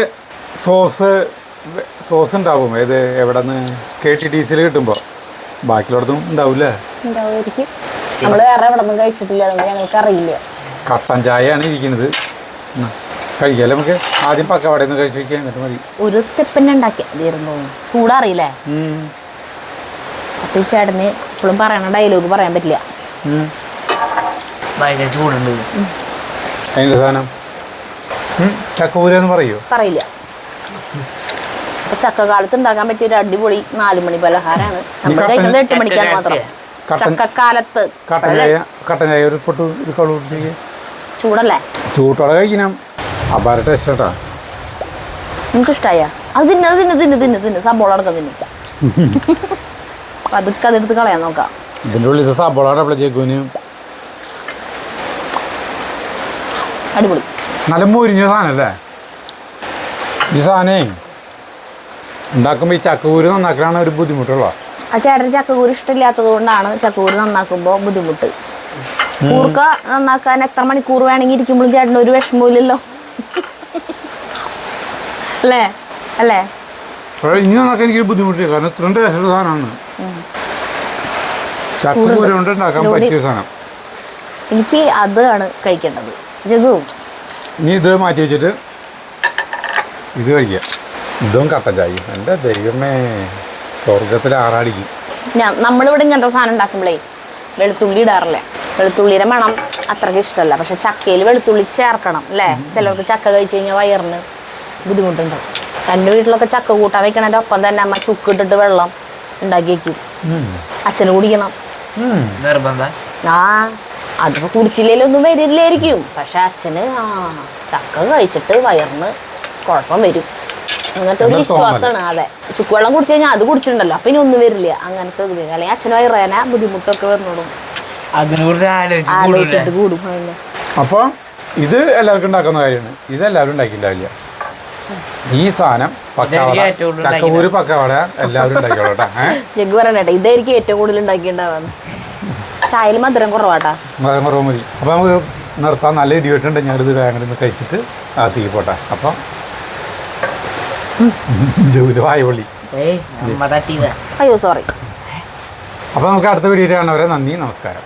സോസ് ഉണ്ടാവും. ഏത് എവിടെ നിന്ന് KTTCയിൽ കിട്ടുമ്പോൾ ബാക്കിയുള്ളടത്തും ഉണ്ടാവില്ലേ? ഉണ്ടാവുമായിരിക്കും. നമ്മൾ വേറെ എവിടെ നിന്നും കഴിച്ചിട്ടില്ല, അതുകൊണ്ട് ഞങ്ങൾക്ക് അറിയില്ല. കട്ടൻ ചായയാണ് ഇരിക്കുന്നത്. കഴിക്കാല്ലേ നമുക്ക്? ആദ്യം പക്കാവടയിൽ നിന്ന് കഴിച്ച് വയ്ക്കാൻ എന്നിട്ട് മതി. ഒരു സ്റ്റെപ്പ് തന്നെ ഉണ്ടാക്കിയായിരുന്നു. ചൂടറിയില്ലേ? അപ്പൊ ഈ ചേട്ടന് ഇപ്പോഴും പറയണ ഡയലോഗ് പറയാൻ പറ്റില്ല. ഭയങ്കര ചൂടുണ്ട്. അതിൻ്റെ സാധനം ചക്കൂരെന്ന് പറയൂ? പറയില്ല. അപ്പൊ ചക്കക്കാലത്ത് ഉണ്ടാക്കാൻ പറ്റിയ ഒരു അടിപൊളി 4 മണി പലഹാരമാണ്. നമ്മൾ കഴിക്കുന്നത് 8 മണിക്കാണ് മാത്രം. ചക്കക്കാലത്ത് കട്ടൻ ചായ ഒരു പൊട്ട് ഒരു കളു ചൂടല്ലേ? ചൂട്ടോടെ കഴിക്കണം. അപാര ടേസ്റ്റ് കേട്ടാ. നിങ്ങൾക്ക് ഇഷ്ടമായ അത് തിന്ന് സബോള അടക്കം തിന്നു. അതൊക്കെ അതെടുത്ത് കളയാൻ നോക്കാം. ഇതിൻ്റെ ഉള്ളിൽ സബോള അടപ്പളേക്കുന് അടിപൊളി നല്ല മുരിഞ്ഞ സാധനമല്ലേ ഈ സാധനേ? ഉണ്ടാക്കുമ്പോൾ ഈ ചക്കക്കൂര് നന്നാക്കാനാണ് ഒരു ബുദ്ധിമുട്ടുള്ള. ആ ചേട്ടന് ചക്കക്കൂര് ഇഷ്ടമില്ലാത്തത് കൊണ്ടാണ് ചക്കക്കൂര് നന്നാക്കുമ്പോൾ ബുദ്ധിമുട്ട്. കൂർക്ക നന്നാക്കാൻ എത്ര മണിക്കൂർ വേണമെങ്കിൽ ഇരിക്കുമ്പോഴും ചേട്ടന് ഒരു വിഷമമില്ലല്ലോ. അല്ലേ? അല്ലേ? ഇനി നന്നാക്കാൻ എനിക്ക് ബുദ്ധിമുട്ടില്ല, കാരണം ഇത്രയും ടേസ്റ്റുള്ള സാധനമാണ്. ചക്കക്കൂര കൊണ്ട് ഉണ്ടാക്കാൻ പറ്റിയ സാധനം. എനിക്ക് അതാണ് കഴിക്കേണ്ടത്. ജഗു ഇനി ഇത് മാറ്റി വെച്ചിട്ട് ഇത് കഴിക്കാം. ഇതും കട്ടൻ ചായ. എൻ്റെ ദൈവമേ, സ്വർഗത്തിൽ ആറാടിക്കും. നമ്മളിവിടെ ഇങ്ങനത്തെ സാധനം ഉണ്ടാക്കുമ്പോഴേ വെളുത്തുള്ളി ഇടാറില്ല. വെളുത്തുള്ളിയുടെ മണം അത്രയ്ക്ക് ഇഷ്ടമല്ല. പക്ഷെ ചക്കയിൽ വെളുത്തുള്ളി ചേർക്കണം അല്ലേ? ചിലർക്ക് ചക്ക കഴിച്ച് കഴിഞ്ഞാൽ വയറിന് ബുദ്ധിമുട്ടുണ്ടാവും. എൻ്റെ വീട്ടിലൊക്കെ ചക്ക കൂട്ടാൻ വെക്കണതിൻ്റെ ഒപ്പം തന്നെ അമ്മ ചുക്കിട്ടിട്ട് വെള്ളം ഉണ്ടാക്കി വയ്ക്കും. അച്ഛന് കുടിക്കണം. ആ അതിപ്പോൾ കുടിച്ചില്ലേലൊന്നും വരില്ലായിരിക്കും. പക്ഷെ അച്ഛന് ചക്ക കഴിച്ചിട്ട് വയറിന് കുഴപ്പം വരും. അങ്ങനത്തെ ഒരു വിശ്വാസമാണ്. അതെ, ചുക്കുവെള്ളം കുടിച്ചു കഴിഞ്ഞാൽ അത് കുടിച്ചിട്ടുണ്ടല്ലോ, അപ്പം ഇനി ഒന്നും വരില്ല. അങ്ങനത്തെ ഇത് അല്ലെങ്കിൽ അച്ഛന് വയറേന ബുദ്ധിമുട്ടൊക്കെ വരുന്നോളും. ആലോചിച്ചിട്ട് കൂടും. അപ്പോൾ ഇത് എല്ലാവർക്കും ഉണ്ടാക്കുന്ന കാര്യമാണ്. ഇതെല്ലാവരും ഉണ്ടാക്കിയിട്ടുണ്ടാവില്ല. ഈ സാധനം പക്കാവട, ചക്കക്കൂര് പക്കാവട എല്ലാവരും ഉണ്ടാക്കിയോളൂ. ജഗ് പറയണേട്ടാ, ഇതായിരിക്കും ഏറ്റവും കൂടുതൽ ഉണ്ടാക്കിയിട്ടുണ്ടാവുക. ചായയിൽ മധുരം കുറവാട്ടാ. മധുരം കുറവ് മതി. അപ്പോൾ നമുക്ക് നിർത്താൻ. നല്ല ഇടിവെട്ടുണ്ട്. ഞാനിത് വേഗം ഒന്ന് കഴിച്ചിട്ട് തീ പോട്ടെ. അപ്പം വായുപൊള്ളി. അയ്യോ സോറി. അപ്പോൾ നമുക്ക് അടുത്ത വീഡിയോ കാണുന്നവരെ നന്ദി, നമസ്കാരം.